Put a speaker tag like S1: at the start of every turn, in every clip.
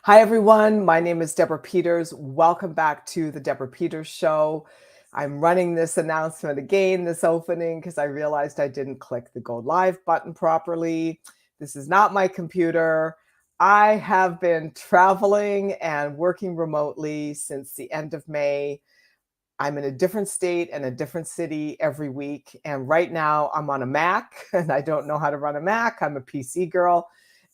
S1: Hi, everyone. My name is Deborah Peters. Welcome back to the Deborah Peters Show. I'm running this announcement again, this opening, because I realized I didn't click the Go Live button properly. This is not my computer. I have been traveling and working remotely since the end of May. I'm in a different state and a different city every week. And right now I'm on a Mac and I don't know how to run a Mac. I'm a PC girl.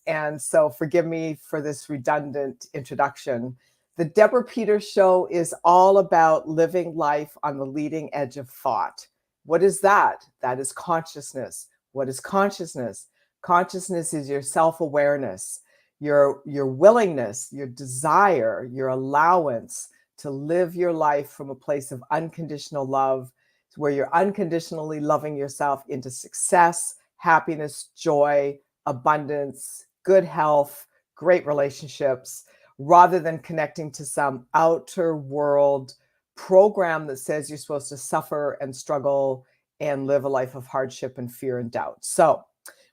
S1: And so forgive me for this redundant introduction. The Deborah Peters Show is all about living life on the leading edge of thought. What is that? That is consciousness. What is consciousness? Consciousness is your self-awareness, your willingness, your desire, your allowance to live your life from a place of unconditional love, where you're unconditionally loving yourself into success, happiness, joy, abundance, good health, great relationships, rather than connecting to some outer world program that says you're supposed to suffer and struggle and live a life of hardship and fear and doubt. So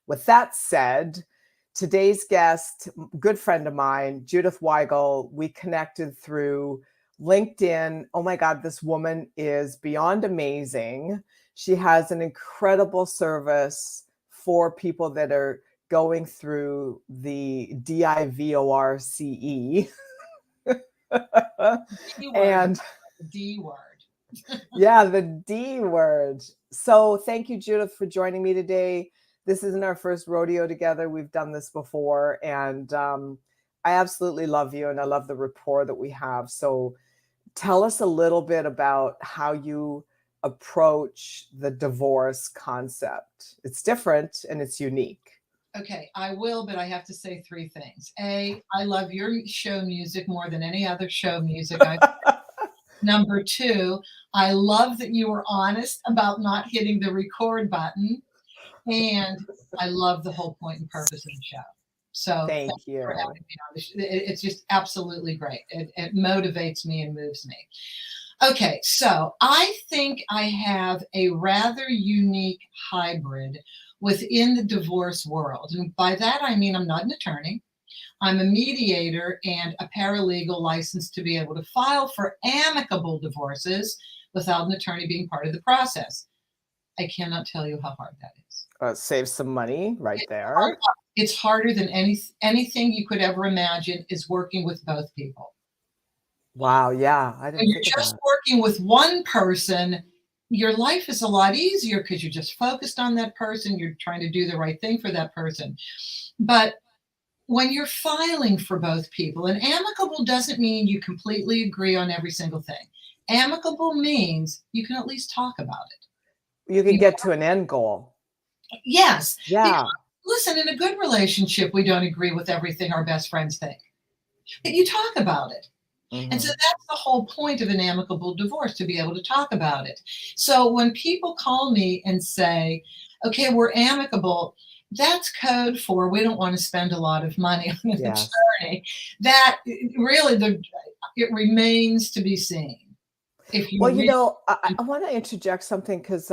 S1: with that said, today's guest, good friend of mine, Judith Weigle, we connected through LinkedIn. Oh my God, this woman is beyond amazing. She has an incredible service for people that are going through the DIVORCE. And
S2: D word.
S1: Yeah, the D word. So thank you, Judith, for joining me today. This isn't our first rodeo together. We've done this before. And I absolutely love you and I love the rapport that we have. So tell us a little bit about how you approach the divorce concept. It's different and it's unique.
S2: Okay, I will, but I have to say three things. A, I love your show music more than any other show music I've Number two, I love that you were honest about not hitting the record button. And I love the whole point and purpose of the show. So
S1: Thank
S2: you for
S1: you.
S2: having me on this. It's just absolutely great. It motivates me and moves me. Okay, so I think I have a rather unique hybrid within the divorce world. And by that, I mean I'm not an attorney. I'm a mediator and a paralegal licensed to be able to file for amicable divorces without an attorney being part of the process. I cannot tell you how hard that is.
S1: Save some money right there.
S2: It's harder than anything you could ever imagine is working with both people.
S1: Wow, yeah, I didn't
S2: When you're
S1: think of
S2: just
S1: that.
S2: working with one person, your life is a lot easier because you're just focused on that person. You're trying to do the right thing for that person. But when you're filing for both people, and amicable doesn't mean you completely agree on every single thing. Amicable means you can at least talk about it.
S1: You can get to an end goal.
S2: Yes.
S1: Yeah.
S2: Because, listen, in a good relationship, we don't agree with everything our best friends think. But you talk about it. Mm-hmm. And so that's the whole point of an amicable divorce, to be able to talk about it. So when people call me and say, okay, we're amicable, that's code for we don't want to spend a lot of money on an attorney. That really, it remains to be seen.
S1: I want to interject something because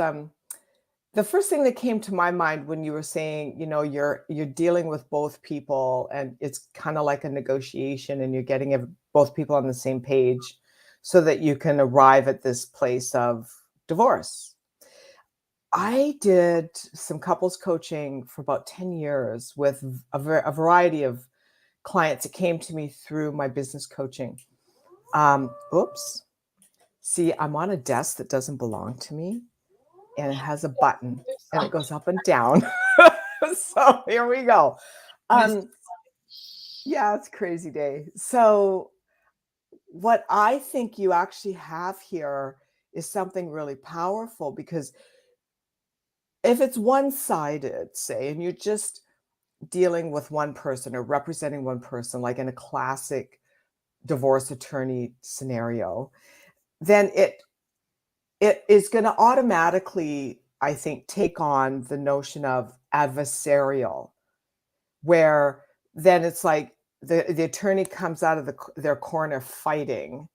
S1: the first thing that came to my mind when you were saying, you're dealing with both people and it's kind of like a negotiation and you're getting both people on the same page so that you can arrive at this place of divorce. I did some couples coaching for about 10 years with a variety of clients that came to me through my business coaching. Oops. See, I'm on a desk that doesn't belong to me. And it has a button and it goes up and down. So here we go. Yeah, it's a crazy day. So what I think you actually have here is something really powerful, because if it's one-sided, say, and you're just dealing with one person or representing one person, like in a classic divorce attorney scenario, then it is going to automatically, I think, take on the notion of adversarial, where then it's like the attorney comes out of their corner fighting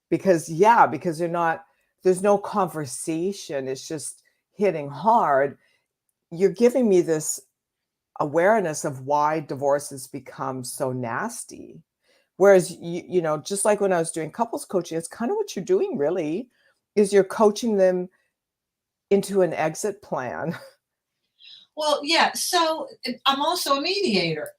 S1: because there's no conversation. It's just hitting hard. You're giving me this awareness of why divorces become so nasty. Whereas, just like when I was doing couples coaching, it's kind of what you're doing really, is you're coaching them into an exit plan.
S2: Well, yeah. So I'm also a mediator.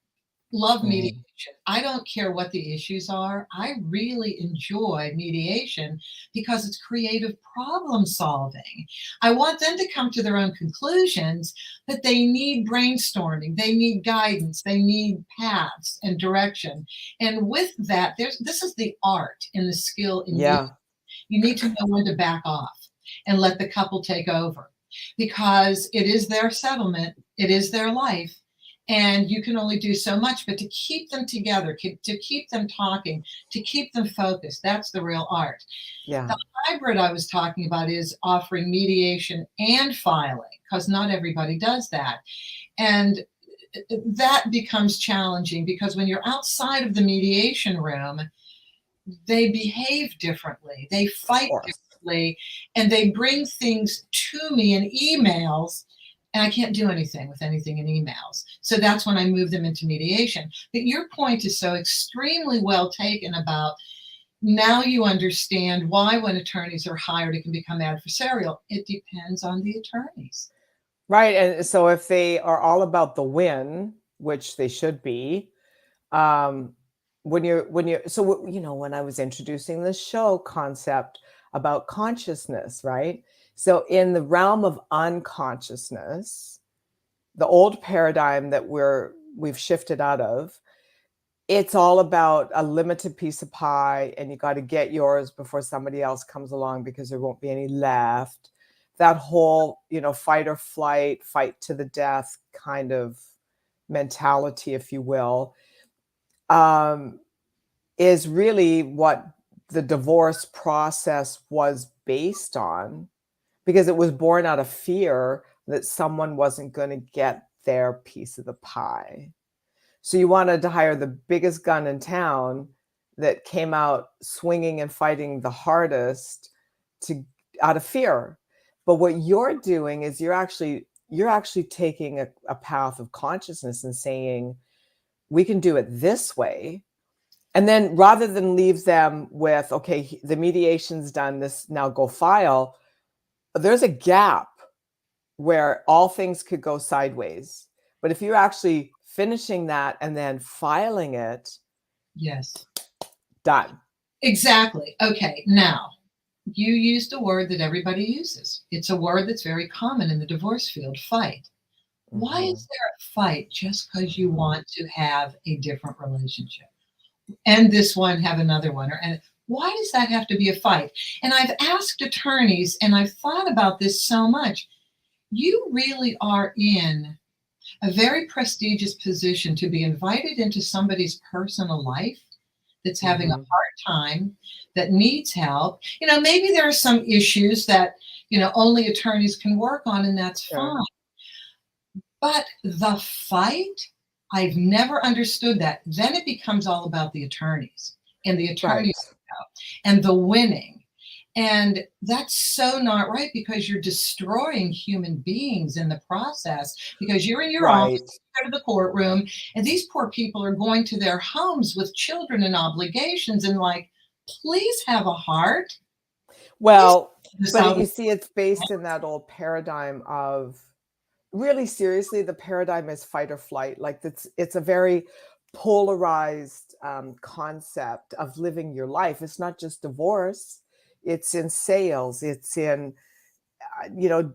S2: Love mediation.
S1: Mm.
S2: I don't care what the issues are. I really enjoy mediation because it's creative problem solving. I want them to come to their own conclusions, but they need brainstorming, they need guidance, they need paths and direction. And with that, this is the art and the skill in mediation.
S1: Yeah.
S2: You need to know when to back off and let the couple take over because it is their settlement, it is their life, and you can only do so much. But to keep them together, to keep them talking, to keep them focused, that's the real art.
S1: Yeah.
S2: The hybrid I was talking about is offering mediation and filing because not everybody does that. And that becomes challenging because when you're outside of the mediation room, they behave differently, they
S1: Of
S2: fight
S1: course.
S2: differently, and they bring things to me in emails, and I can't do anything with anything in emails. So that's when I move them into mediation. But your point is so extremely well taken about now you understand why when attorneys are hired, it can become adversarial. It depends on the attorneys.
S1: Right. And so if they are all about the win, which they should be, um, when I was introducing this show concept about consciousness, right? So in the realm of unconsciousness, the old paradigm that we've shifted out of, it's all about a limited piece of pie and you got to get yours before somebody else comes along because there won't be any left. That whole, fight or flight, fight to the death kind of mentality, if you will, is really what the divorce process was based on, because it was born out of fear that someone wasn't going to get their piece of the pie. So you wanted to hire the biggest gun in town that came out swinging and fighting the hardest out of fear. But what you're doing is you're actually taking a path of consciousness and saying, we can do it this way. And then rather than leave them with, okay, the mediation's done, this now go file, there's a gap where all things could go sideways. But if you're actually finishing that and then filing it,
S2: Yes.
S1: done.
S2: Exactly. Okay. Now, you used a word that everybody uses. It's a word that's very common in the divorce field, fight. Why is there a fight just because you want to have a different relationship? And this one have another one. And why does that have to be a fight? And I've asked attorneys, and I've thought about this so much. You really are in a very prestigious position to be invited into somebody's personal life that's having a hard time, that needs help. Maybe there are some issues that, only attorneys can work on, and that's fine. But the fight, I've never understood that. Then it becomes all about the attorneys and the attorneys and the winning. And that's so not right because you're destroying human beings in the process because you're in your office, you go to the courtroom, and these poor people are going to their homes with children and obligations and please have a heart.
S1: Well, but you see, it's based in that old paradigm of, really seriously, the paradigm is fight or flight. Like it's a very polarized concept of living your life. It's not just divorce. It's in sales. It's in,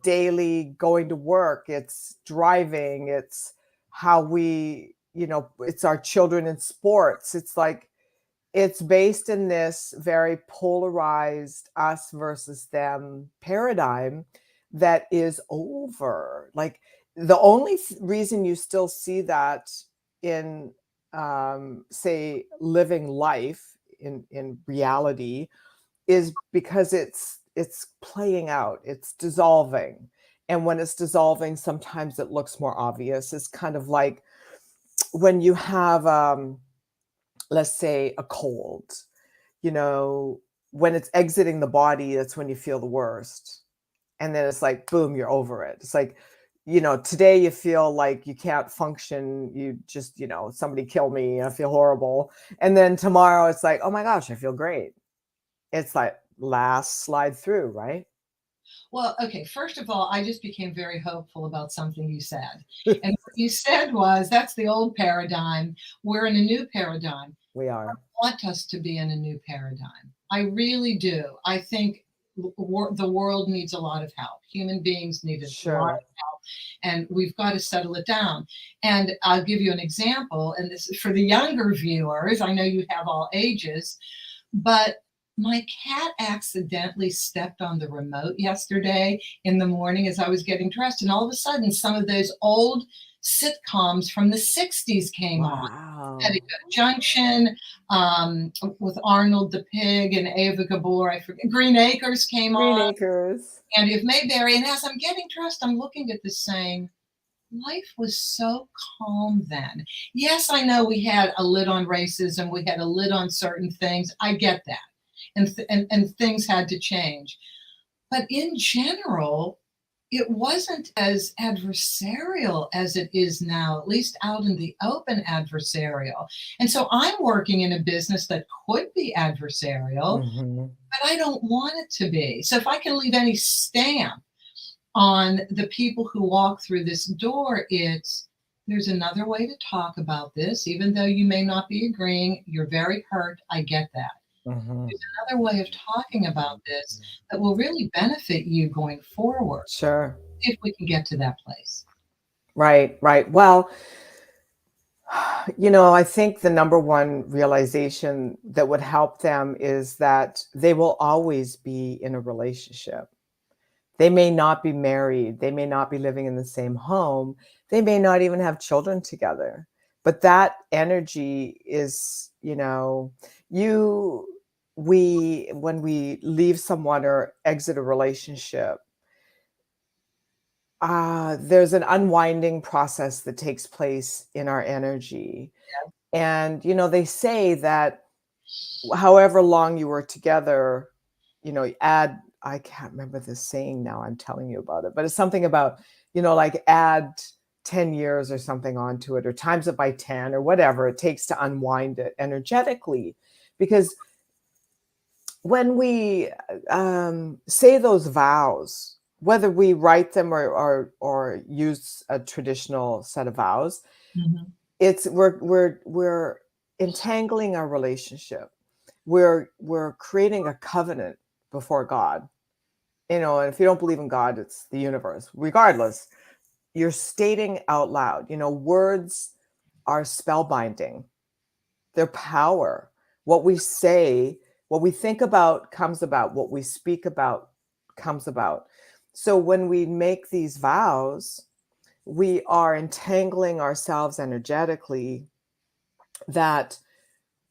S1: daily going to work. It's driving. It's how we, it's our children in sports. It's based in this very polarized us versus them paradigm that is over. Like the only reason you still see that in, say, living life in reality is because it's playing out, it's dissolving. And when it's dissolving, sometimes it looks more obvious. It's kind of like when you have, let's say, a cold, when it's exiting the body, that's when you feel the worst. And then it's like, boom, you're over it. It's like today you feel like you can't function. You just, somebody kill me, I feel horrible. And then tomorrow it's like, oh my gosh, I feel great. It's like last slide through, right?
S2: Well, okay, first of all, I just became very hopeful about something you said. And what you said was that's the old paradigm. We're in a new paradigm.
S1: We are.
S2: I want us to be in a new paradigm. I really do. I think the world needs a lot of help. Human beings need a lot
S1: Sure.
S2: of help, and we've got to settle it down. And I'll give you an example, and this is for the younger viewers. I know you have all ages, but my cat accidentally stepped on the remote yesterday in the morning as I was getting dressed, and all of a sudden, some of those old sitcoms from the 60s came on.
S1: Wow.
S2: Petticoat Junction, with Arnold the Pig and Ava Gabor. I forget. Green Acres came
S1: Green
S2: on.
S1: Acres.
S2: Andy of Mayberry. And as I'm getting dressed, I'm looking at this saying, life was so calm then. Yes, I know we had a lid on racism. We had a lid on certain things. I get that. And things had to change. But in general, it wasn't as adversarial as it is now, at least out in the open adversarial. And so I'm working in a business that could be adversarial, but I don't want it to be. So if I can leave any stamp on the people who walk through this door, there's another way to talk about this. Even though you may not be agreeing, you're very hurt. I get that. There's another way of talking about this that will really benefit you going forward.
S1: Sure.
S2: If we can get to that place.
S1: Right. Well, I think the number one realization that would help them is that they will always be in a relationship. They may not be married. They may not be living in the same home. They may not even have children together. But that energy is, when we leave someone or exit a relationship, there's an unwinding process that takes place in our energy.
S2: Yeah.
S1: And, they say that however long you were together, I can't remember the saying now, I'm telling you about it, but it's something about, like add 10 years or something onto it, or times it by 10 or whatever it takes to unwind it energetically. Because when we say those vows, whether we write them or use a traditional set of vows, it's we're entangling our relationship. We're creating a covenant before God. And if you don't believe in God, it's the universe. Regardless, you're stating out loud. Words are spellbinding. Their power. What we say, what we think about comes about. What we speak about comes about. So when we make these vows, we are entangling ourselves energetically, that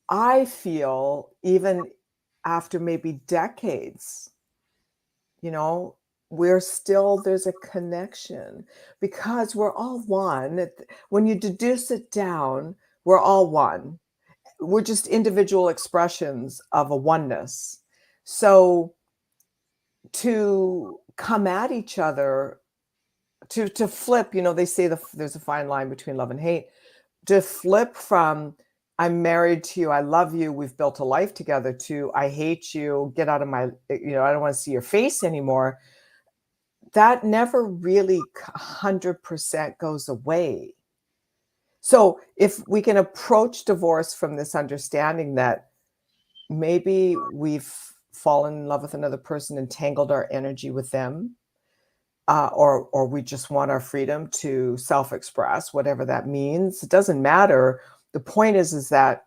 S1: I feel even after maybe decades, there's a connection because we're all one. When you deduce it down, we're all one. We're just individual expressions of a oneness. So to come at each other, to flip, they say there's a fine line between love and hate. To flip from I'm married to you, I love you, we've built a life together, to I hate you, get out of my, I don't want to see your face anymore. That never really 100% goes away. So if we can approach divorce from this understanding that maybe we've fallen in love with another person, entangled our energy with them, or we just want our freedom to self-express, whatever that means, it doesn't matter. The point is that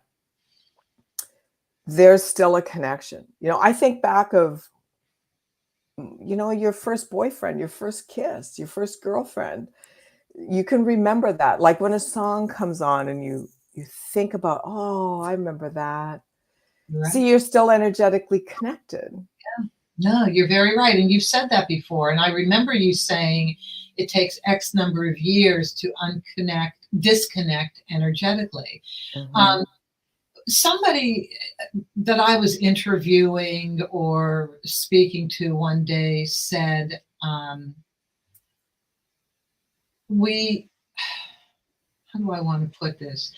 S1: there's still a connection. I think back of, your first boyfriend, your first kiss, your first girlfriend. You can remember that. Like when a song comes on and you think about, oh, I remember that. Right. See, you're still energetically connected.
S2: Yeah. No, you're very right. And you've said that before. And I remember you saying it takes X number of years to disconnect energetically. Somebody that I was interviewing or speaking to one day said, we, how do I want to put this?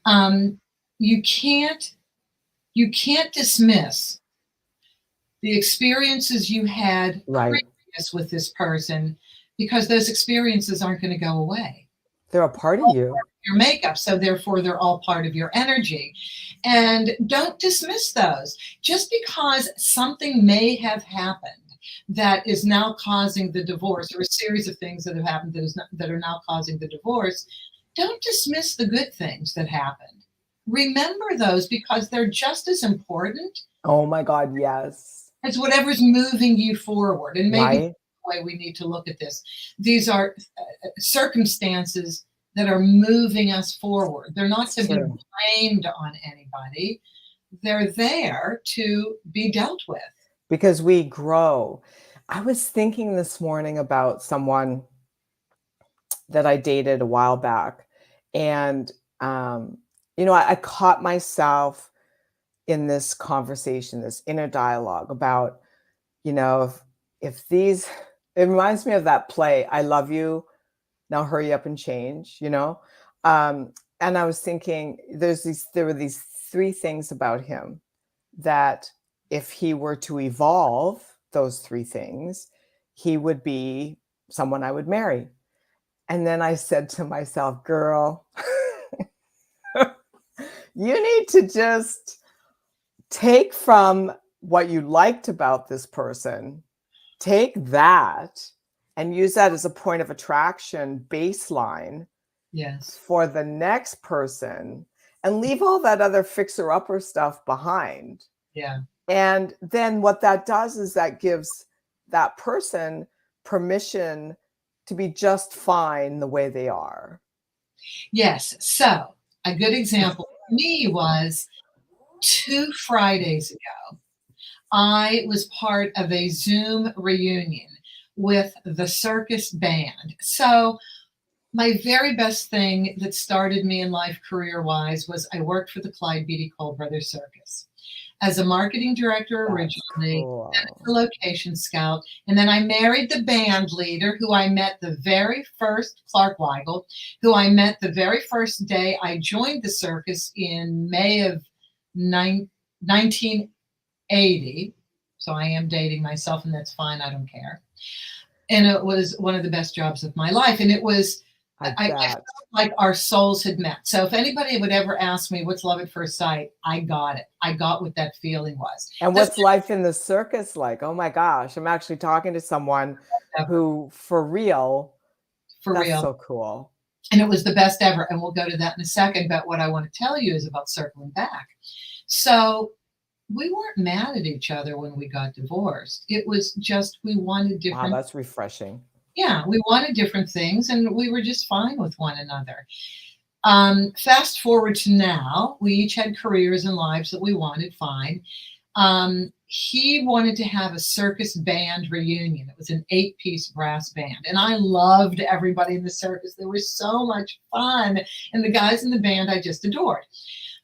S2: Um, you can't dismiss the experiences you had
S1: Right.
S2: previous with this person, because those experiences aren't going to go away.
S1: They're a part of you.
S2: Your makeup, so therefore they're all part of your energy. And don't dismiss those. Just because something may have happened that is now causing the divorce, or a series of things that have happened that are now causing the divorce, don't dismiss the good things that happened. Remember those, because they're just as important
S1: Oh my God, yes.
S2: as whatever's moving you forward. And maybe
S1: Right?
S2: that's the way we need to look at this. These are circumstances that are moving us forward. They're not to be
S1: True.
S2: blamed on anybody. They're there to be dealt with.
S1: Because we grow. I was thinking this morning about someone that I dated a while back. And, I caught myself in this conversation, this inner dialogue about, if these, it reminds me of that play, I Love You, Now Hurry Up and Change, and I was thinking there were these three things about him that if he were to evolve those three things, he would be someone I would marry. And then I said to myself, girl, you need to just take from what you liked about this person, take that and use that as a point of attraction baseline
S2: Yes.
S1: for the next person, and leave all that other fixer-upper stuff behind.
S2: Yeah.
S1: And then what that does is that gives that person permission to be just fine the way they are.
S2: Yes. So a good example for me was 2 Fridays ago, I was part of a Zoom reunion with the circus band. So my very best thing that started me in life career-wise was I worked for the Clyde Beatty Cole Brothers Circus as a marketing director originally,
S1: Cool.
S2: then as a location scout, and then I married the band leader, who I met the very first, Clark Weigel, who I met the very first day I joined the circus in May of 1980. So I am dating myself, and that's fine. I don't care. And it was one of the best jobs of my life. And it was, I felt like our souls had met. So if anybody would ever ask me what's love at first sight, I got it. I got what that feeling was.
S1: And what's life in the circus like? Oh my gosh, I'm actually talking to someone who, for real, that's so cool.
S2: And it was the best ever. And we'll go to that in a second. But what I want to tell you is about circling back. So we weren't mad at each other when we got divorced. It was just we wanted different.
S1: Wow, that's refreshing.
S2: Yeah, we wanted different things, and we were just fine with one another. Fast forward to now, we each had careers and lives that we wanted, fine. He wanted to have a circus band reunion. It was an 8-piece brass band, and I loved everybody in the circus. They were so much fun, and the guys in the band I just adored.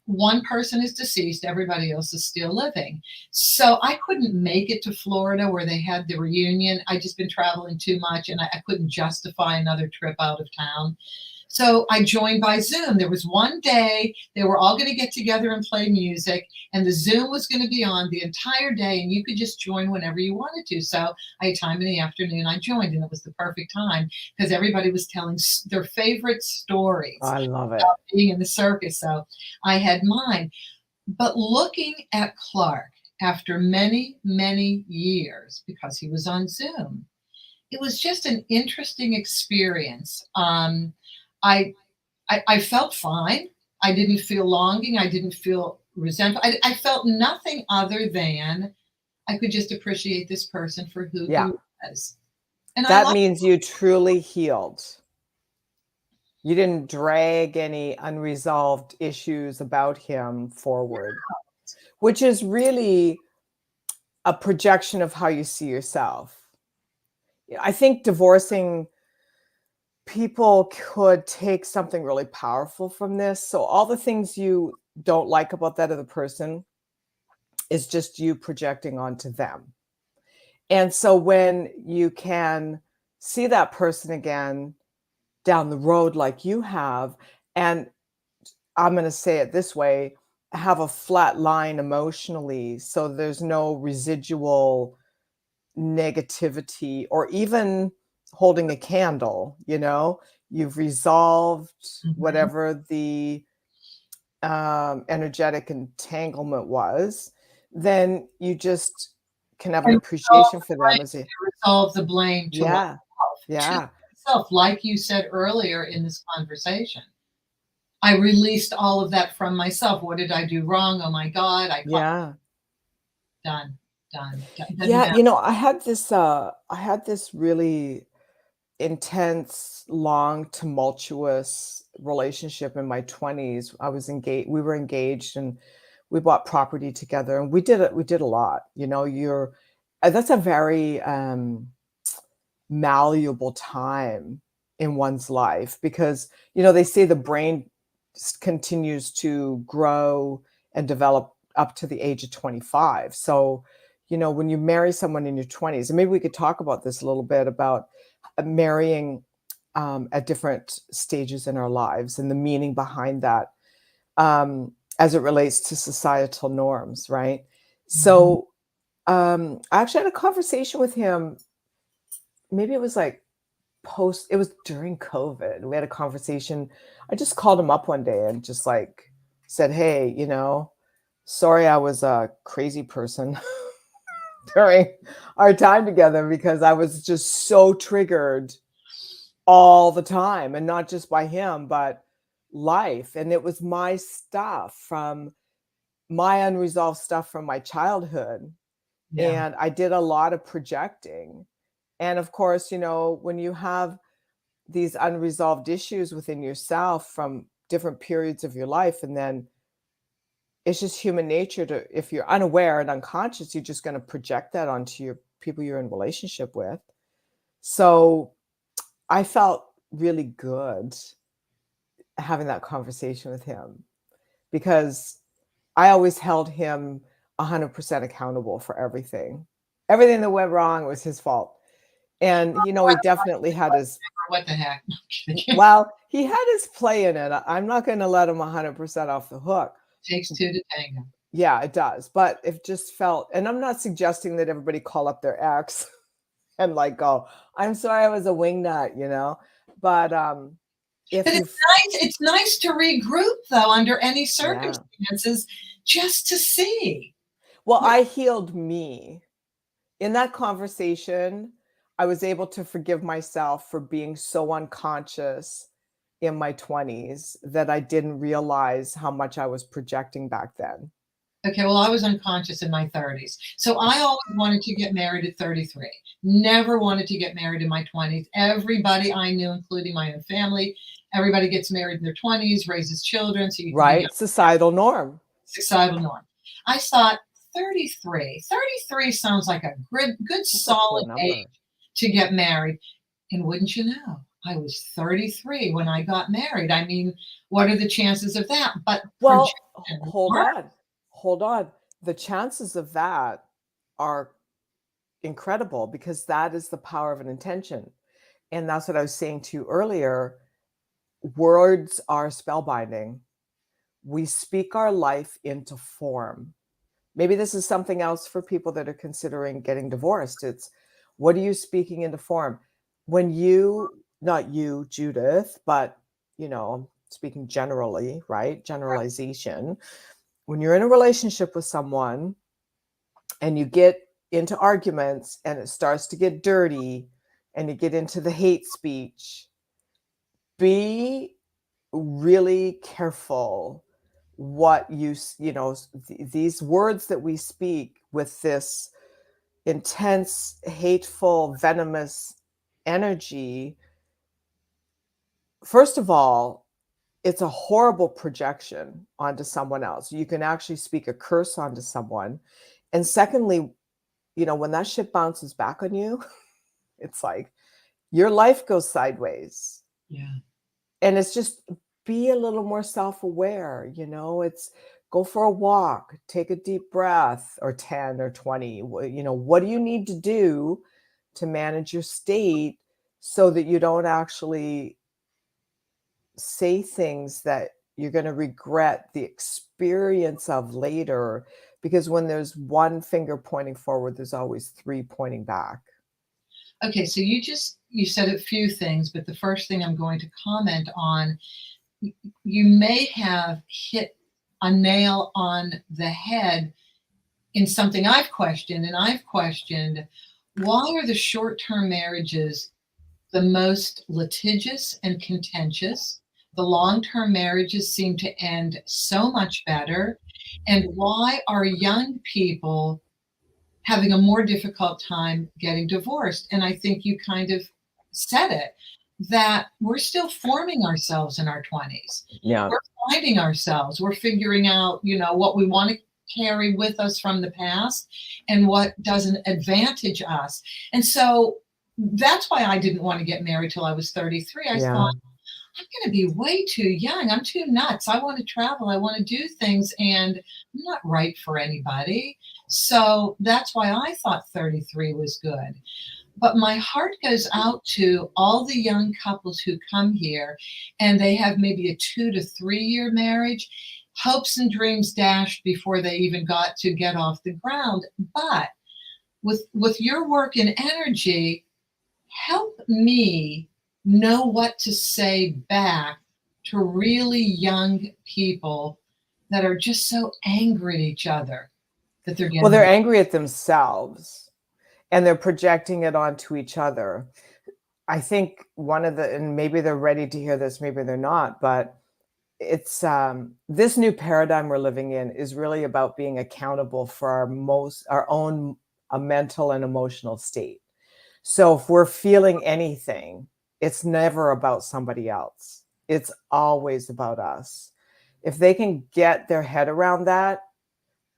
S2: One person is deceased, everybody else is still living. So I couldn't make it to Florida where they had the reunion. I'd just been traveling too much, and I couldn't justify another trip out of town. So I joined by Zoom. There was one day they were all going to get together and play music, and the Zoom was going to be on the entire day, and you could just join whenever you wanted to. So I had time in the afternoon. I joined, and it was the perfect time because everybody was telling their favorite stories.
S1: I love it.
S2: About being in the circus. So I had mine. But looking at Clark after many, many years, because he was on Zoom, it was just an interesting experience. I felt fine. I didn't feel longing. I didn't feel resentful. I felt nothing other than I could just appreciate this person for who he was. And
S1: that means you truly healed. You didn't drag any unresolved issues about him forward, which is really a projection of how you see yourself. I think divorcing people could take something really powerful from this. So all the things you don't like about that other person is just you projecting onto them. And so when you can see that person again down the road like you have. And I'm going to say it this way, have a flat line emotionally. So there's no residual negativity or even holding a candle, you've resolved
S2: Mhm.
S1: whatever the energetic entanglement was, then you just can have an
S2: And resolve
S1: appreciation
S2: the
S1: for them
S2: blame,
S1: as a,
S2: resolve the blame to
S1: yeah,
S2: oneself,
S1: yeah,
S2: like you said earlier in this conversation. I released all of that from myself. What did I do wrong? Oh my God, I caught
S1: yeah.
S2: done, done. Doesn't
S1: Yeah,
S2: matter.
S1: I had this really intense, long, tumultuous relationship in my 20s. I was engaged, we were engaged and we bought property together and we did a lot. That's a very malleable time in one's life because they say the brain continues to grow and develop up to the age of 25. So when you marry someone in your 20s, and maybe we could talk about this a little bit about marrying at different stages in our lives and the meaning behind that, as it relates to societal norms, right?
S2: Mhm.
S1: So I actually had a conversation with him. Maybe it was like it was during COVID. We had a conversation. I just called him up one day and just like said, "Hey, sorry I was a crazy person during our time together because I was just so triggered all the time, and not just by him, but life. And it was my stuff from my unresolved stuff from my childhood.
S2: Yeah.
S1: And I did a lot of projecting. And of course, when you have these unresolved issues within yourself from different periods of your life, and then it's just human nature to, if you're unaware and unconscious, you're just going to project that onto your people you're in relationship with. So I felt really good having that conversation with him because I always held him 100% accountable for everything. Everything that went wrong was his fault. And, he definitely had his,
S2: What the heck? No, I'm kidding.
S1: well, he had his play in it. I'm not going to let him 100% off the hook.
S2: Takes two to tango.
S1: Yeah, it does. But it just felt, and I'm not suggesting that everybody call up their ex and like go, I'm sorry I was a wingnut. But if
S2: But
S1: you,
S2: it's nice to regroup though under any
S1: yeah.
S2: circumstances just to see.
S1: Well,
S2: What
S1: I healed me. In that conversation, I was able to forgive myself for being so unconscious in my 20s that I didn't realize how much I was projecting back then.
S2: Okay, well, I was unconscious in my 30s. So I always wanted to get married at 33. Never wanted to get married in my 20s. Everybody I knew, including my own family, everybody gets married in their 20s, raises children, so you can be young.
S1: Right? Societal norm.
S2: Societal norm. I thought 33. 33 sounds like a good
S1: That's a cool
S2: solid age
S1: number.
S2: to get married. And wouldn't you know, I was 33 when I got married. I mean, what are the chances of that? But
S1: Well,
S2: projection
S1: hold
S2: work.
S1: on. Hold on. The chances of that are incredible because that is the power of an intention. And that's what I was saying to you earlier. Words are spellbinding. We speak our life into form. Maybe this is something else for people that are considering getting divorced. It's, what are you speaking into form? When you, not you, Judith, but, speaking generally, right? Generalization. When you're in a relationship with someone and you get into arguments and it starts to get dirty and you get into the hate speech, be really careful what these words that we speak with this intense, hateful, venomous energy. First of all, it's a horrible projection onto someone else. You can actually speak a curse onto someone. And secondly, when that shit bounces back on you, it's like your life goes sideways.
S2: Yeah.
S1: And it's just, be a little more self-aware. It's, go for a walk, take a deep breath, or 10 or 20. What do you need to do to manage your state so that you don't actually say things that you're going to regret the experience of later, because when there's one finger pointing forward, there's always three pointing back.
S2: Okay, so you said a few things, but the first thing I'm going to comment on, you may have hit a nail on the head in something I've questioned, and I've questioned, why are the short-term marriages the most litigious and contentious? The long-term marriages seem to end so much better. And why are young people having a more difficult time getting divorced? And I think you kind of said it, that we're still forming ourselves in our 20s.
S1: Yeah.
S2: We're finding ourselves. We're figuring out, what we want to carry with us from the past and what doesn't advantage us. And so that's why I didn't want to get married till I was 33. I thought, I'm going to be way too young. I'm too nuts. I want to travel. I want to do things, and I'm not right for anybody. So that's why I thought 33 was good. But my heart goes out to all the young couples who come here and they have maybe a 2 to 3 year marriage, hopes and dreams dashed before they even got to get off the ground. But with your work and energy, help me know what to say back to really young people that are just so angry at each other that they're getting.
S1: Well, they're angry at themselves and they're projecting it onto each other. I think and maybe they're ready to hear this, maybe they're not, but it's this new paradigm we're living in is really about being accountable for our own mental and emotional state. So if we're feeling anything, it's never about somebody else. It's always about us. If they can get their head around that,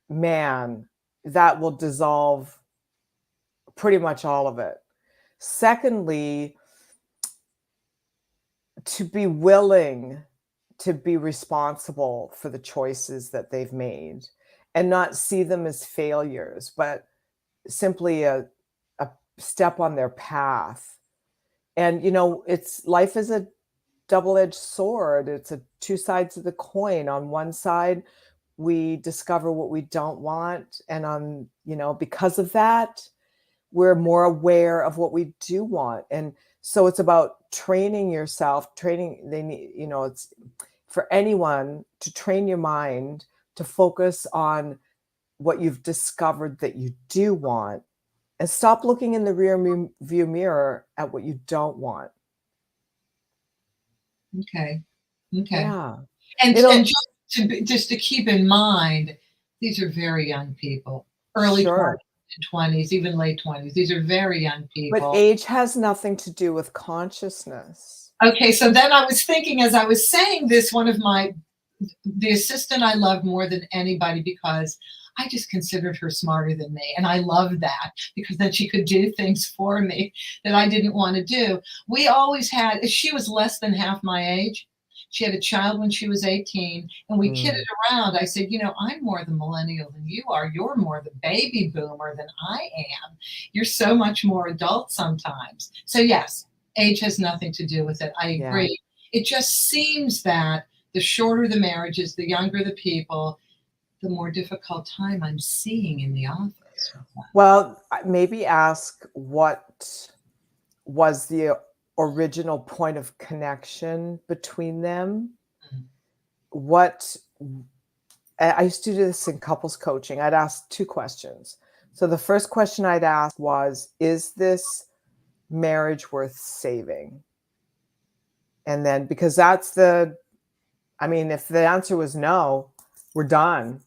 S1: man, that will dissolve pretty much all of it. Secondly, to be willing to be responsible for the choices that they've made and not see them as failures, but simply a step on their path. And, life is a double-edged sword. It's two sides of the coin. On one side, we discover what we don't want. And because of that, we're more aware of what we do want. And so it's about training yourself, it's for anyone to train your mind to focus on what you've discovered that you do want and stop looking in the rear view mirror at what you don't want.
S2: Okay.
S1: Yeah.
S2: And just to keep in mind, these are very young people, early 20s, even late 20s. These are very young people.
S1: But age has nothing to do with consciousness.
S2: Okay, so then I was thinking, as I was saying this, the assistant I loved more than anybody, because I just considered her smarter than me. And I loved that, because then she could do things for me that I didn't want to do. She was less than half my age. She had a child when she was 18, and we kidded around. I said, I'm more the millennial than you are. You're more the baby boomer than I am. You're so much more adult sometimes. So yes, age has nothing to do with it. I agree. Yeah. It just seems that the shorter the marriages, the younger the people, the more difficult time I'm seeing in the office.
S1: Well, maybe ask what was the original point of connection between them. I used to do this in couples coaching. I'd ask 2 questions. So the first question I'd ask was, is this marriage worth saving? And then, because if the answer was no, we're done.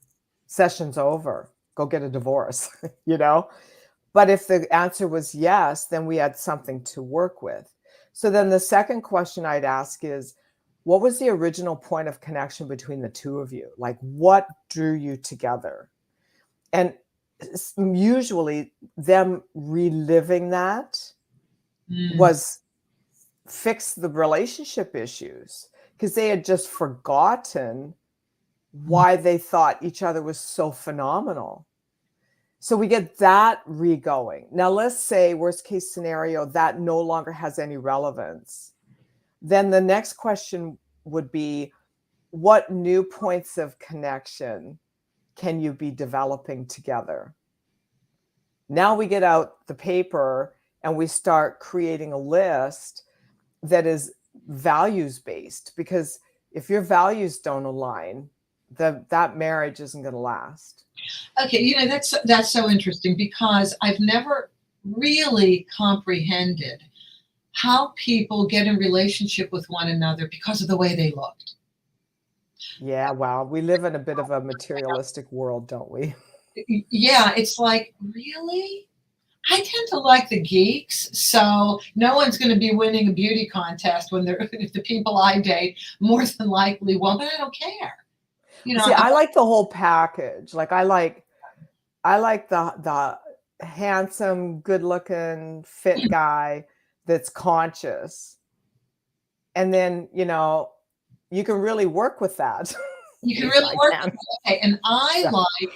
S1: Session's over. Go get a divorce, But if the answer was yes, then we had something to work with. So then the second question I'd ask is, what was the original point of connection between the two of you? Like, what drew you together? And usually them reliving that was fix the relationship issues, because they had just forgotten why they thought each other was so phenomenal. So we get that re-going. Now, let's say worst case scenario, that no longer has any relevance. Then the next question would be, what new points of connection can you be developing together? Now we get out the paper and we start creating a list that is values-based, because if your values don't align, that marriage isn't going to last.
S2: Okay, that's so interesting, because I've never really comprehended how people get in relationship with one another because of the way they looked.
S1: Yeah, wow. We live in a bit of a materialistic world, don't we?
S2: Yeah, it's like, really? I tend to like the geeks, so no one's going to be winning a beauty contest when they're if the people I date more than likely won't, but I don't care.
S1: See, I like the whole package. Like I like the handsome, good-looking, fit guy that's conscious. And then, you can really work with that.
S2: You can really work with it. Okay, and I like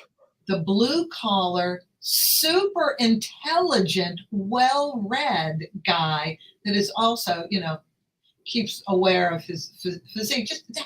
S2: the blue collar, super intelligent, well-read guy that is also, keeps aware of his physique, just in a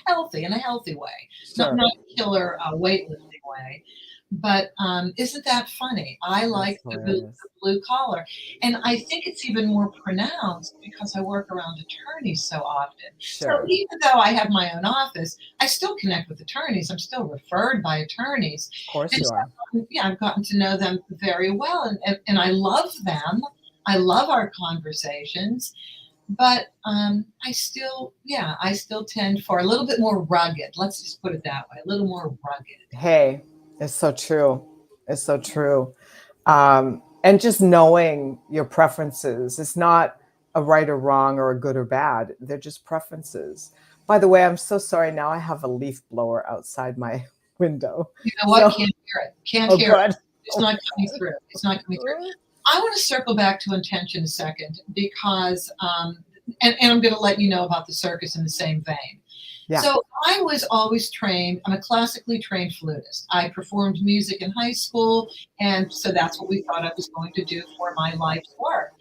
S2: healthy way, not a killer weightlifting way. But isn't that funny? I like the blue collar. And I think it's even more pronounced because I work around attorneys so often. So even though I have my own office, I still connect with attorneys. I'm still referred by attorneys.
S1: Of course you are.
S2: Yeah, I've gotten to know them very well. And I love them. I love our conversations. But I still tend for a little bit more rugged. Let's just put it that way, a little more rugged.
S1: Hey, it's so true. It's so true. And just knowing your preferences. It's not a right or wrong or a good or bad. They're just preferences. By the way, I'm so sorry. Now I have a leaf blower outside my window.
S2: You know what? Can't hear it. Can't hear it. It's not coming through. It's not coming through. I want to circle back to intention a second, because, and I'm going to let you know about the circus in the same vein. Yeah. So I was always trained, I'm a classically trained flutist. I performed music in high school, and so that's what we thought I was going to do for my life's work.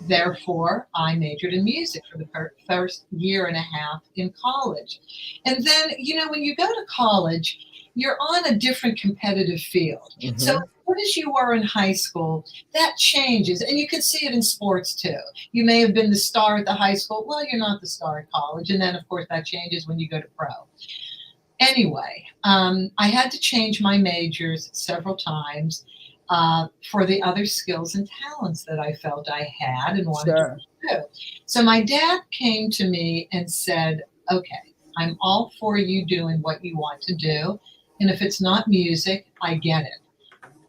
S2: Therefore, I majored in music for the first year and a half in college. And then, when you go to college, you're on a different competitive field. Mm-hmm. So what as you were in high school, that changes. And you can see it in sports too. You may have been the star at the high school. Well, you're not the star at college. And then, of course, that changes when you go to pro. Anyway, I had to change my majors several times for the other skills and talents that I felt I had and wanted to do. So my dad came to me and said, okay, I'm all for you doing what you want to do. And if it's not music, I get it.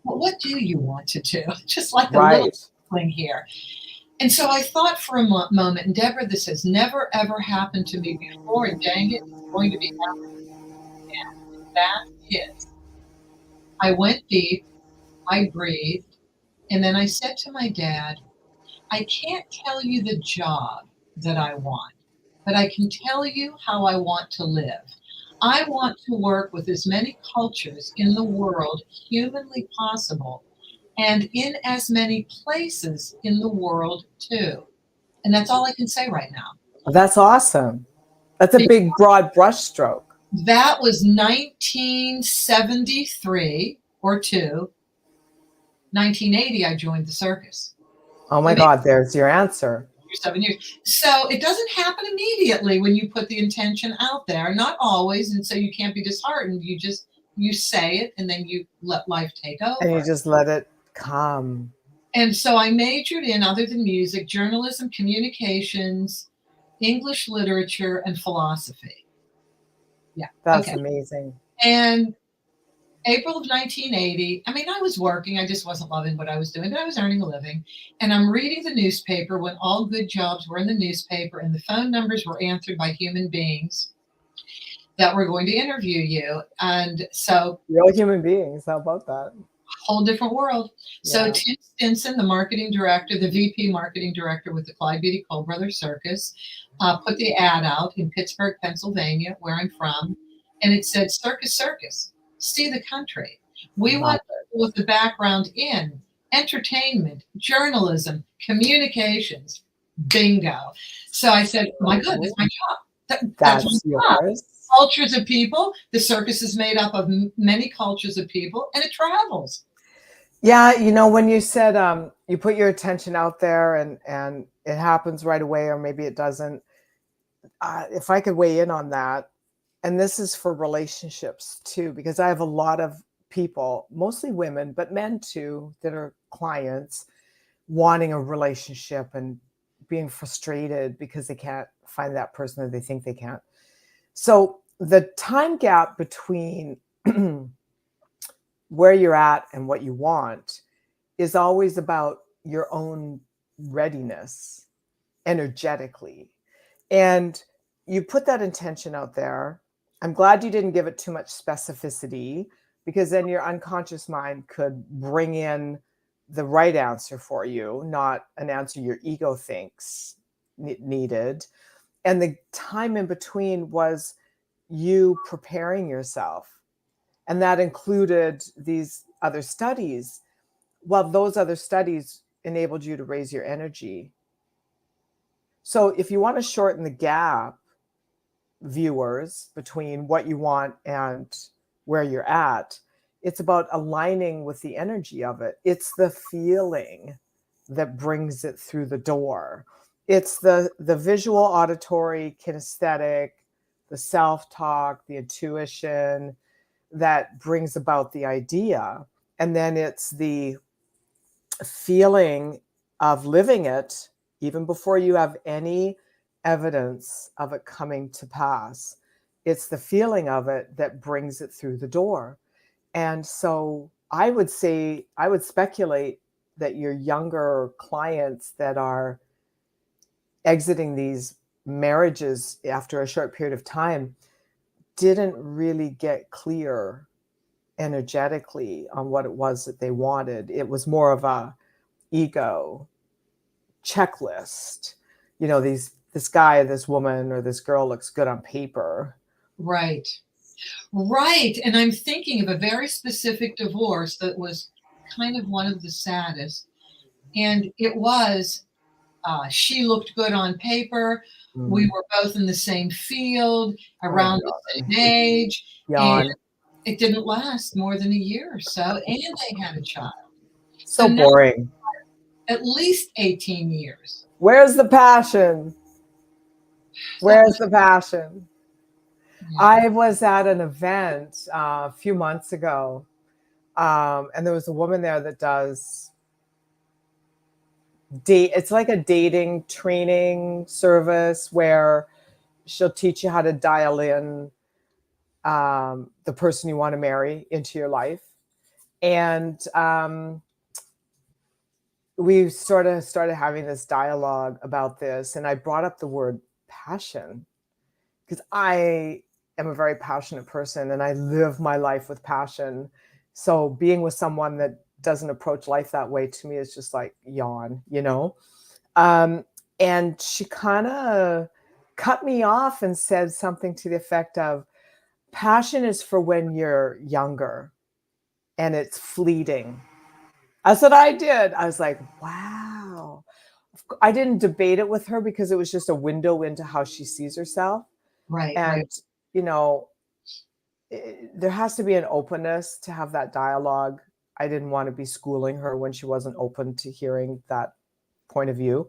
S2: Well, what do you want to do? Just like the little thing here. And so I thought for a moment, and Deborah, this has never, ever happened to me before, and dang it, it's going to be happening again. And that is, I went deep, I breathed, and then I said to my dad, I can't tell you the job that I want, but I can tell you how I want to live. I want to work with as many cultures in the world humanly possible, and in as many places in the world too. And that's all I can say right now.
S1: That's awesome. That's a big, broad brushstroke.
S2: That was 1973 or 2. 1980, I joined the circus.
S1: Oh my God, there's your answer.
S2: 7 years. So it doesn't happen immediately when you put the intention out there, not always. And so you can't be disheartened. You say it, and then you let life take over.
S1: And you just let it come.
S2: And so I majored in, other than music, journalism, communications, English literature, and philosophy. Yeah.
S1: That's amazing.
S2: And April of 1980, I was working. I just wasn't loving what I was doing, but I was earning a living. And I'm reading the newspaper when all good jobs were in the newspaper, and the phone numbers were answered by human beings that were going to interview you. And so...
S1: Real human beings. How about that?
S2: Whole different world. Yeah. So Tim Stinson, the marketing director, the VP marketing director with the Clyde Beatty Cole Brothers Circus, put the ad out in Pittsburgh, Pennsylvania, where I'm from. And it said, Circus, Circus. See the country. We want people with the background in entertainment, journalism, communications. Bingo. So I said, my God, that's my job. That's
S1: That's yours.
S2: cultures of people. The circus is made up of many cultures of people, and it travels.
S1: Yeah, when you said you put your attention out there and it happens right away, or maybe it doesn't. If I could weigh in on that, and this is for relationships too, because I have a lot of people, mostly women, but men too, that are clients wanting a relationship and being frustrated because they can't find that person that they think they can't. So the time gap between where you're at and what you want is always about your own readiness energetically. And you put that intention out there. I'm glad you didn't give it too much specificity, because then your unconscious mind could bring in the right answer for you, not an answer your ego thinks needed. And the time in between was you preparing yourself. And that included these other studies. Well, those other studies enabled you to raise your energy. So if you want to shorten the gap, viewers, between what you want and where you're at, it's about aligning with the energy of it. It's the feeling that brings it through the door. It's the visual, auditory, kinesthetic, the self-talk, the intuition that brings about the idea. And then it's the feeling of living it, even before you have any evidence of it coming to pass. It's the feeling of it that brings it through the door. And so I would say, I would speculate that your younger clients that are exiting these marriages after a short period of time didn't really get clear energetically on what it was that they wanted. It was more of a ego checklist. This guy, this woman, or this girl looks good on paper.
S2: Right. Right. And I'm thinking of a very specific divorce that was kind of one of the saddest. And it was, she looked good on paper. We were both in the same field, around the same age. And
S1: Yawn.
S2: it didn't last more than a year or so. And they had a child.
S1: So
S2: now
S1: boring.
S2: at least 18 years.
S1: Where's the passion? Where's the passion?
S2: Yeah.
S1: I was at an event a few months ago, and there was a woman there that does date. It's like a dating training service where she'll teach you how to dial in the person you want to marry into your life. And we sort of started having this dialogue about this, and I brought up the word passion because I am a very passionate person and I live my life with passion. So being with someone that doesn't approach life that way, to me, is just like yawn. And she kind of cut me off and said something to the effect of, passion is for when you're younger and it's fleeting. That's what I did. I was like, wow. I didn't debate it with her because it was just a window into how she sees herself.
S2: Right.
S1: And, there has to be an openness to have that dialogue. I didn't want to be schooling her when she wasn't open to hearing that point of view.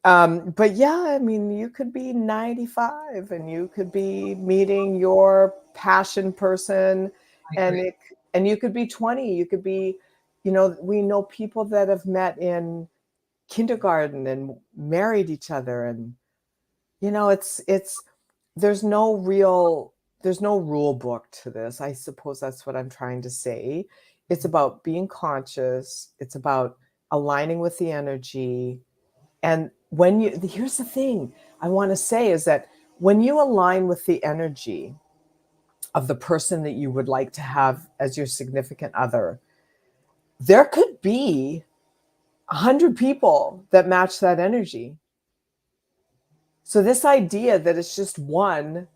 S1: But yeah, I mean, you could be 95 and you could be meeting your passion person, and you could be 20. You could be, we know people that have met in kindergarten and married each other, and it's there's no rule book to this. I suppose that's what I'm trying to say. It's about being conscious. It's about aligning with the energy. And here's the thing I want to say is that when you align with the energy of the person that you would like to have as your significant other, there could be 100 people that match that energy. So this idea that it's just one,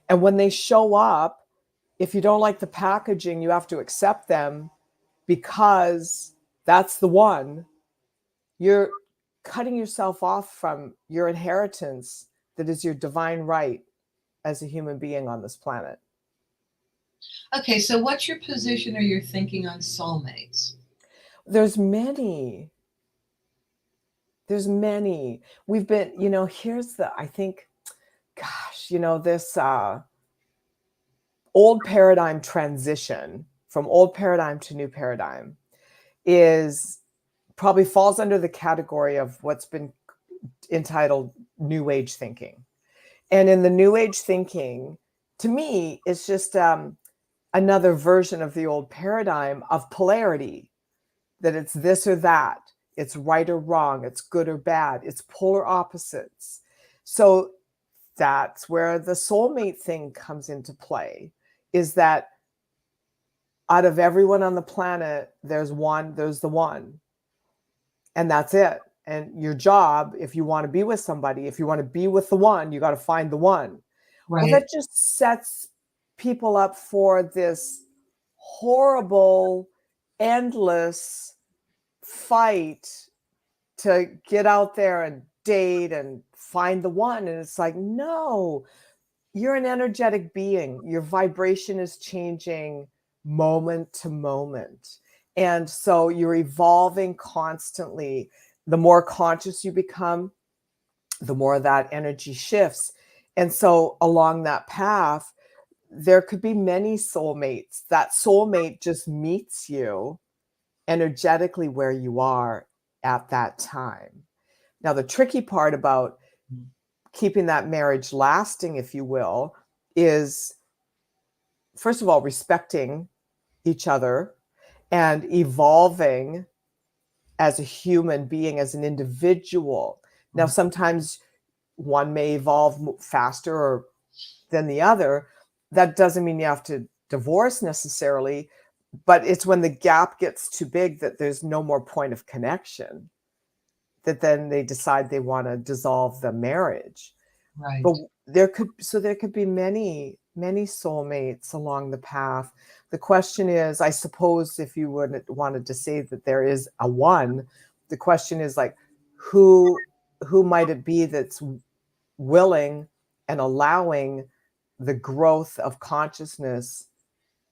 S1: and when they show up, if you don't like the packaging, you have to accept them because that's the one, you're cutting yourself off from your inheritance that is your divine right as a human being on this planet.
S2: Okay, so what's your position or your thinking on soulmates?
S1: There's many. There's many. We've been, here's I think, gosh, this old paradigm transition from old paradigm to new paradigm is probably falls under the category of what's been entitled New Age thinking. And in the New Age thinking, to me, it's just another version of the old paradigm of polarity, that it's this or that, it's right or wrong, it's good or bad, it's polar opposites. So that's where the soulmate thing comes into play, is that out of everyone on the planet, there's the one, and that's it. And your job, if you want to be with somebody, if you want to be with the one, you got to find the one. Well,
S2: Right.
S1: that just sets people up for this horrible, endless fight to get out there and date and find the one. And it's like, no, you're an energetic being. Your vibration is changing moment to moment. And so you're evolving constantly. The more conscious you become, the more that energy shifts. And so along that path, there could be many soulmates. That soulmate just meets you energetically where you are at that time. Now, the tricky part about keeping that marriage lasting, if you will, is, first of all, respecting each other and evolving as a human being, as an individual. Now, sometimes one may evolve faster than the other. That doesn't mean you have to divorce necessarily, but it's when the gap gets too big that there's no more point of connection, that then they decide they want to dissolve the marriage.
S2: Right.
S1: But there could be many soulmates along the path. The question is, I suppose, if you wanted to say that there is a one, the question is like, who might it be that's willing and allowing the growth of consciousness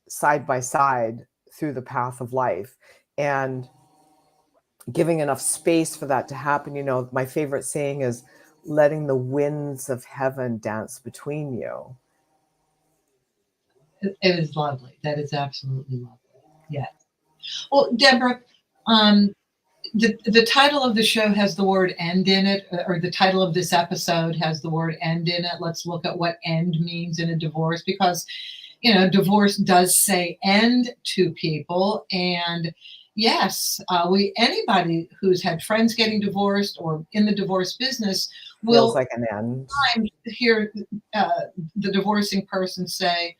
S1: side by side through the path of life, and giving enough space for that to happen. My favorite saying is, letting the winds of heaven dance between you.
S2: It is lovely. That is absolutely lovely. Yes. Well, Deborah, the title of the show has the word end in it, or the title of this episode has the word end in it. Let's look at what end means in a divorce, because, divorce does say end to people. And yes, anybody who's had friends getting divorced or in the divorce business will
S1: Feels like an end.
S2: Hear the divorcing person say,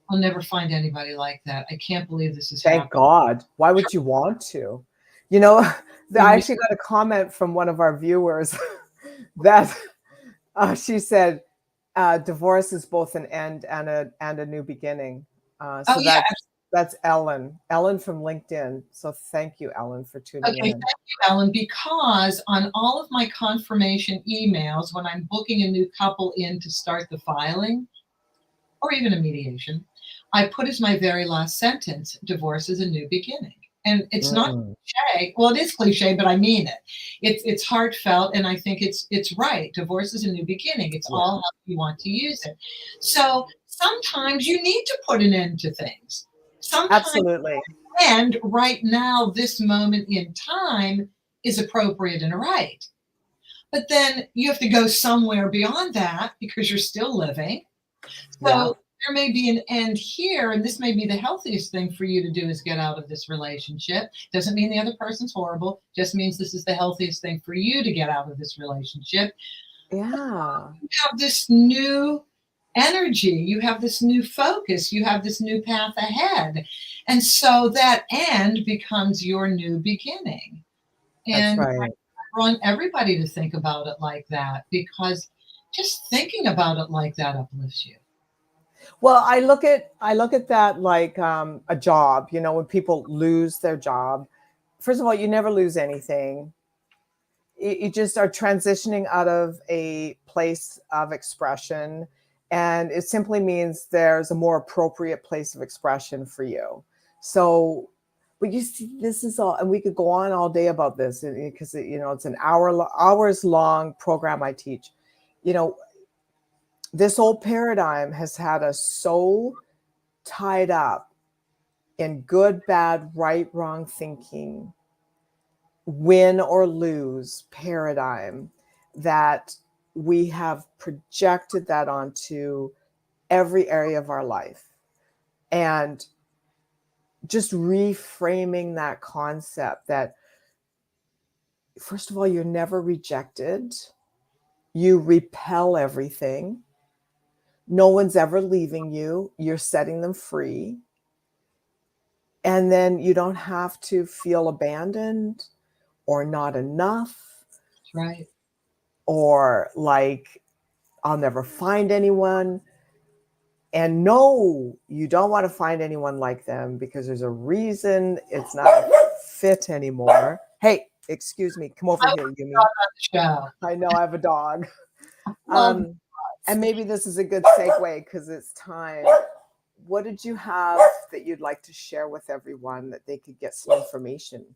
S2: I'll never find anybody like that. I can't believe this is happening.
S1: Thank God. Why would you want to? I actually got a comment from one of our viewers that she said, divorce is both an end and a new beginning. So that's Ellen from LinkedIn. So thank you, Ellen, for tuning in.
S2: Thank you, Ellen, because on all of my confirmation emails, when I'm booking a new couple in to start the filing, or even a mediation, I put as my very last sentence, divorce is a new beginning. And it's not cliche. Well, it is cliche, but I mean it. It's heartfelt, and I think it's right. Divorce is a new beginning. It's all how you want to use it. So sometimes you need to put an end to things. Sometimes
S1: absolutely.
S2: And right now, this moment in time is appropriate and right. But then you have to go somewhere beyond that because you're still living. So there may be an end here, and this may be the healthiest thing for you to do is get out of this relationship. Doesn't mean the other person's horrible, just means this is the healthiest thing for you to get out of this relationship.
S1: Yeah.
S2: You have this new energy, you have this new focus, you have this new path ahead. And so that end becomes your new beginning. And
S1: that's right.
S2: I want everybody to think about it like that, because just thinking about it like that uplifts you.
S1: Well, I look at that like a job. When people lose their job, first of all, you never lose anything. You just are transitioning out of a place of expression, And it simply means there's a more appropriate place of expression for you. So, but you see, this is all, and we could go on all day about this because, it's an hours long program I teach. This old paradigm has had us so tied up in good, bad, right, wrong thinking, win or lose paradigm, that we have projected that onto every area of our life. And just reframing that concept that, first of all, you're never rejected. You repel everything. No one's ever leaving you. You're setting them free. And then you don't have to feel abandoned or not enough.
S2: Right.
S1: Or like, I'll never find anyone. And no, you don't want to find anyone like them because there's a reason it's not a fit anymore. Hey, excuse me. Come over here, Yumi. I know I have a dog. And maybe this is a good segue because it's time. What did you have that you'd like to share with everyone that they could get some information?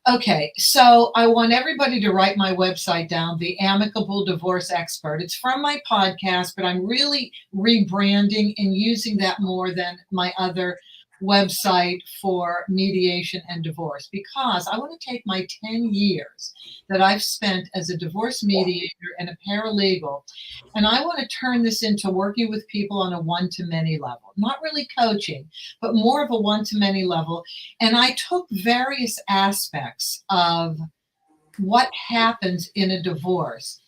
S2: Okay, so I want everybody to write my website down, The Amicable Divorce Expert. It's from my podcast, but I'm really rebranding and using that more than my other website for mediation and divorce, because I want to take my 10 years that I've spent as a divorce mediator and a paralegal, and I want to turn this into working with people on a one-to-many level. Not really coaching, but more of a one-to-many level. And I took various aspects of what happens in a divorce,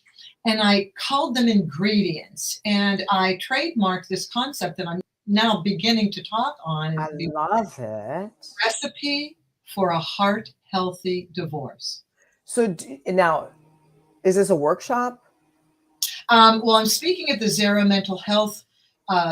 S2: and I called them ingredients. And I trademarked this concept that I'm now beginning to talk on.
S1: I love it.
S2: Recipe for a heart-healthy divorce.
S1: So now, is this a workshop?
S2: Well, I'm speaking at the Zero Mental Health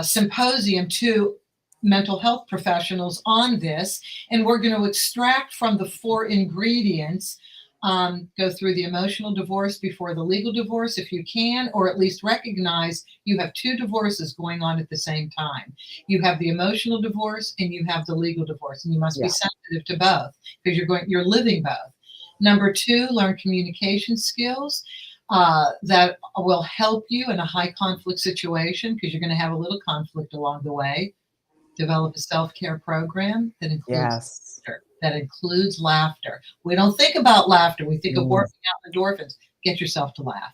S2: Symposium to mental health professionals on this, and we're going to extract from the 4 ingredients. Go through the emotional divorce before the legal divorce if you can, or at least recognize you have 2 divorces going on at the same time. You have the emotional divorce and you have the legal divorce, and you must be sensitive to both because you're living both. Number 2, learn communication skills that will help you in a high conflict situation, because you're going to have a little conflict along the way. Develop a self-care program that includes laughter. We don't think about laughter. We think of working out endorphins. Get yourself to laugh.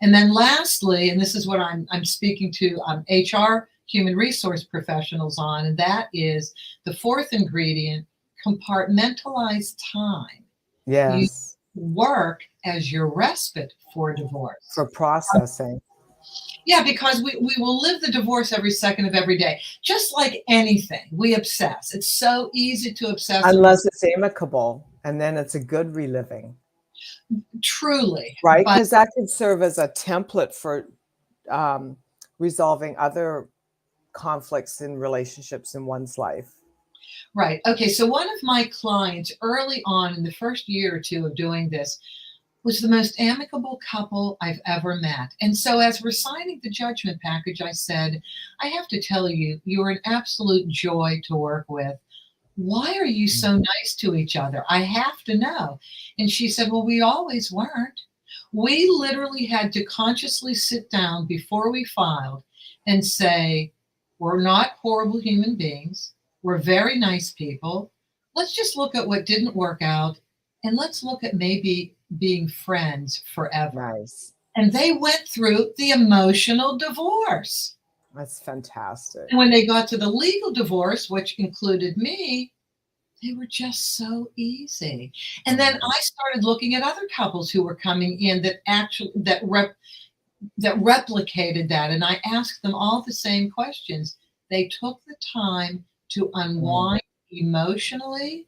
S2: And then lastly, and this is what I'm speaking to HR, human resource professionals on, and that is the 4th ingredient, compartmentalize time.
S1: Yes.
S2: You work as your respite for divorce.
S1: For processing.
S2: Yeah, because we will live the divorce every second of every day. Just like anything, we obsess. It's so easy to obsess.
S1: Unless it's amicable, and then it's a good reliving.
S2: Truly.
S1: Right? Because that could serve as a template for resolving other conflicts in relationships in one's life.
S2: Right. Okay, so one of my clients early on in the first year or 2 of doing this was the most amicable couple I've ever met. And so as we're signing the judgment package, I said, I have to tell you, you are an absolute joy to work with. Why are you so nice to each other? I have to know. And she said, well, we always weren't. We literally had to consciously sit down before we filed and say, we're not horrible human beings. We're very nice people. Let's just look at what didn't work out, and let's look at maybe being friends forever.
S1: Nice.
S2: And they went through the emotional divorce.
S1: That's fantastic.
S2: And when they got to the legal divorce, which included me, they were just so easy. And then I started looking at other couples who were coming in that replicated that. And I asked them all the same questions. They took the time to unwind emotionally,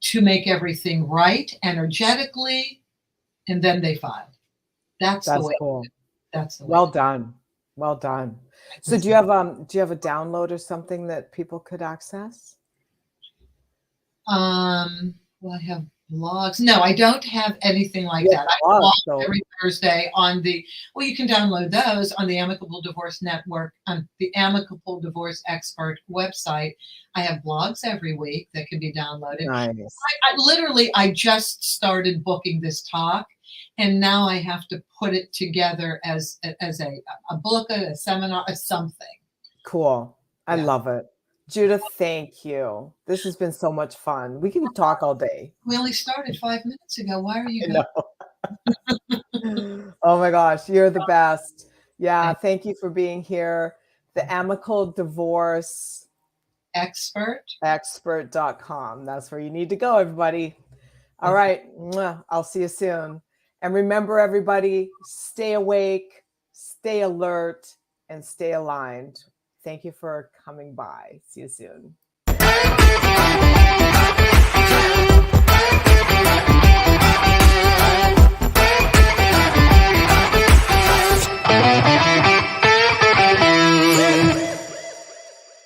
S2: to make everything right energetically, and then they filed. That's the way.
S1: Cool.
S2: That's the way.
S1: Well done. Well done. So do you have a download or something that people could access?
S2: Well, I have Blogs. No, I don't have anything like
S1: Yeah,
S2: that. I
S1: blogs,
S2: blog
S1: so
S2: every Thursday on you can download those on the Amicable Divorce Network, on the Amicable Divorce Expert website. I have blogs every week that can be downloaded.
S1: nice.
S2: I just started booking this talk, and now I have to put it together as a book, a seminar, a something.
S1: Cool. I
S2: Yeah.
S1: love it. Judith, thank you. This has been so much fun. We can talk all day.
S2: We only started 5 minutes ago. Why are you
S1: I
S2: going?
S1: know. Oh my gosh, you're the best. Yeah, thank you for being here. The Amicable Divorce Expert.com. That's where you need to go, everybody. All right. I'll see you soon. And remember, everybody, stay awake, stay alert, and stay aligned. Thank you for coming by. See you soon.